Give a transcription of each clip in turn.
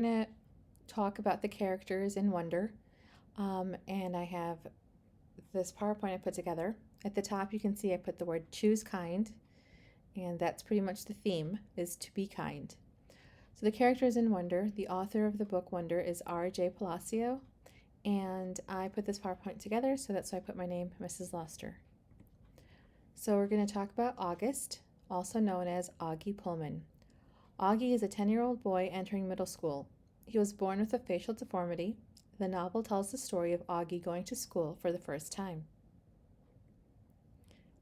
going to talk about the characters in Wonder, and I have this PowerPoint I put together. At the top, you can see I put the word choose kind, and that's pretty much the theme, is to be kind. So the characters in Wonder, the author of the book Wonder is R.J. Palacio, and I put this PowerPoint together, so that's why I put my name, Mrs. Loster. So we're going to talk about August, also known as Auggie Pullman. Auggie is a 10-year-old boy entering middle school. He was born with a facial deformity. The novel tells the story of Auggie going to school for the first time.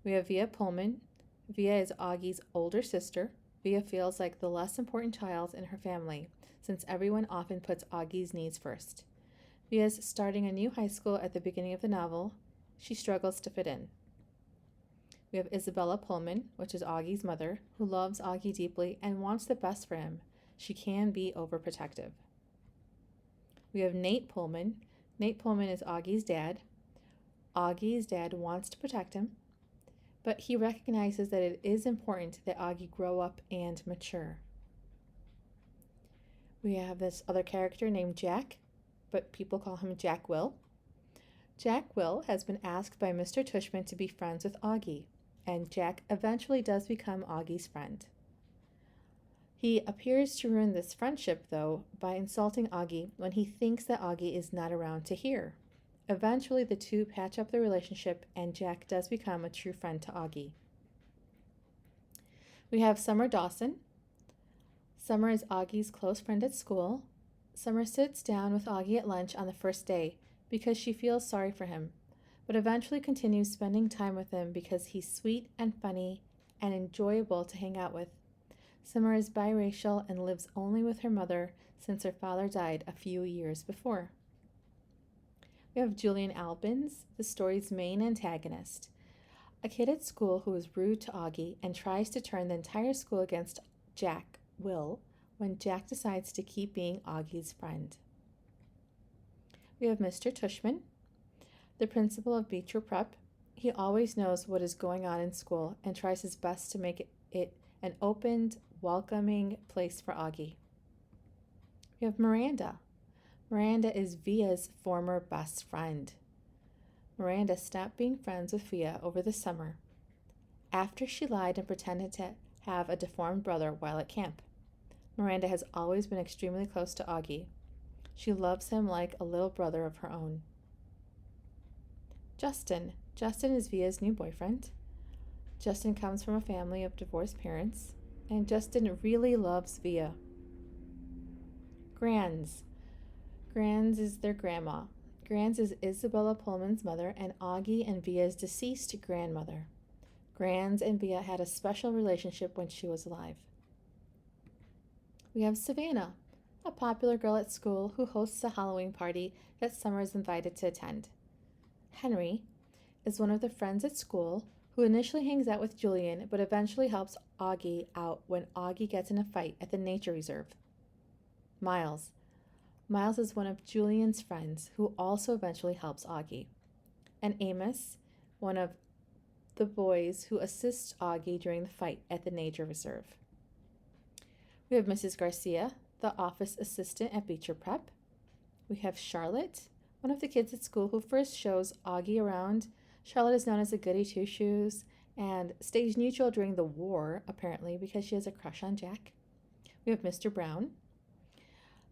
We have Via Pullman. Via is Auggie's older sister. Via feels like the less important child in her family, since everyone often puts Auggie's needs first. Via is starting a new high school at the beginning of the novel. She struggles to fit in. We have Isabella Pullman, which is Auggie's mother, who loves Auggie deeply and wants the best for him. She can be overprotective. We have Nate Pullman. Nate Pullman is Auggie's dad. Auggie's dad wants to protect him, but he recognizes that it is important that Auggie grow up and mature. We have this other character named Jack, but people call him Jack Will. Jack Will has been asked by Mr. Tushman to be friends with Auggie, and Jack eventually does become Auggie's friend. He appears to ruin this friendship, though, by insulting Auggie when he thinks that Auggie is not around to hear. Eventually, the two patch up their relationship, and Jack does become a true friend to Auggie. We have Summer Dawson. Summer is Auggie's close friend at school. Summer sits down with Auggie at lunch on the first day because she feels sorry for him, but eventually continues spending time with him because he's sweet and funny and enjoyable to hang out with. Summer is biracial and lives only with her mother since her father died a few years before. We have Julian Albins, the story's main antagonist, a kid at school who is rude to Auggie and tries to turn the entire school against Jack Will when Jack decides to keep being Auggie's friend. We have Mr. Tushman, the principal of Beecher Prep. He always knows what is going on in school and tries his best to make it an open, welcoming place for Auggie. We have Miranda. Miranda is Via's former best friend. Miranda stopped being friends with Via over the summer after she lied and pretended to have a deformed brother while at camp. Miranda has always been extremely close to Auggie. She loves him like a little brother of her own. Justin. Justin is Via's new boyfriend. Justin comes from a family of divorced parents, and Justin really loves Via. Grands. Grands is their grandma. Grands is Isabella Pullman's mother and Auggie and Via's deceased grandmother. Grands and Via had a special relationship when she was alive. We have Savannah, a popular girl at school who hosts a Halloween party that Summer is invited to attend. Henry is one of the friends at school who initially hangs out with Julian but eventually helps Auggie out when Auggie gets in a fight at the nature reserve. Miles. Miles is one of Julian's friends who also eventually helps Auggie. And Amos, one of the boys who assists Auggie during the fight at the nature reserve. We have Mrs. Garcia, the office assistant at Beecher Prep. We have Charlotte, one of the kids at school who first shows Auggie around. Charlotte is known as a goody two-shoes and stays neutral during the war, apparently, because she has a crush on Jack. We have Mr. Brown,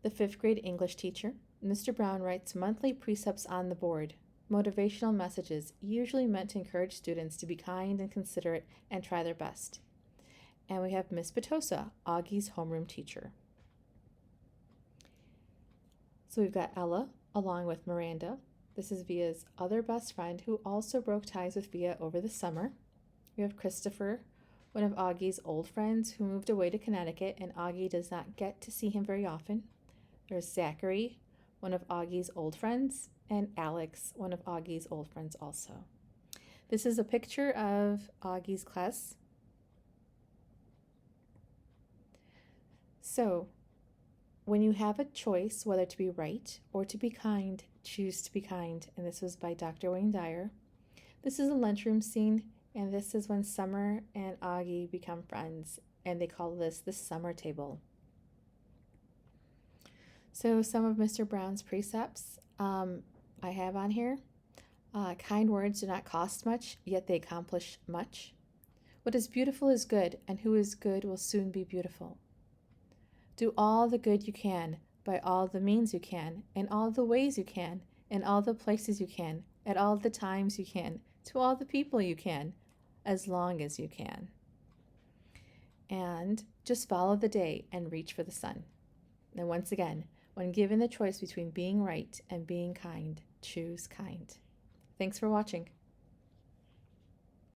the 5th grade English teacher. Mr. Brown writes monthly precepts on the board, motivational messages usually meant to encourage students to be kind and considerate and try their best. And we have Miss Petosa, Auggie's homeroom teacher. So we've got Ella, along with Miranda. This is Via's other best friend who also broke ties with Via over the summer. We have Christopher, one of Auggie's old friends who moved away to Connecticut, and Auggie does not get to see him very often. There's Zachary, one of Auggie's old friends, and Alex, one of Auggie's old friends also. This is a picture of Auggie's class. So, when you have a choice whether to be right or to be kind, choose to be kind. And this was by Dr. Wayne Dyer. This is a lunchroom scene, and this is when Summer and Auggie become friends, and they call this the summer table. So some of Mr. Brown's precepts I have on here. Kind words do not cost much, yet they accomplish much. What is beautiful is good, and who is good will soon be beautiful. Do all the good you can, by all the means you can, in all the ways you can, in all the places you can, at all the times you can, to all the people you can, as long as you can. And just follow the day and reach for the sun. And once again, when given the choice between being right and being kind, choose kind. Thanks for watching.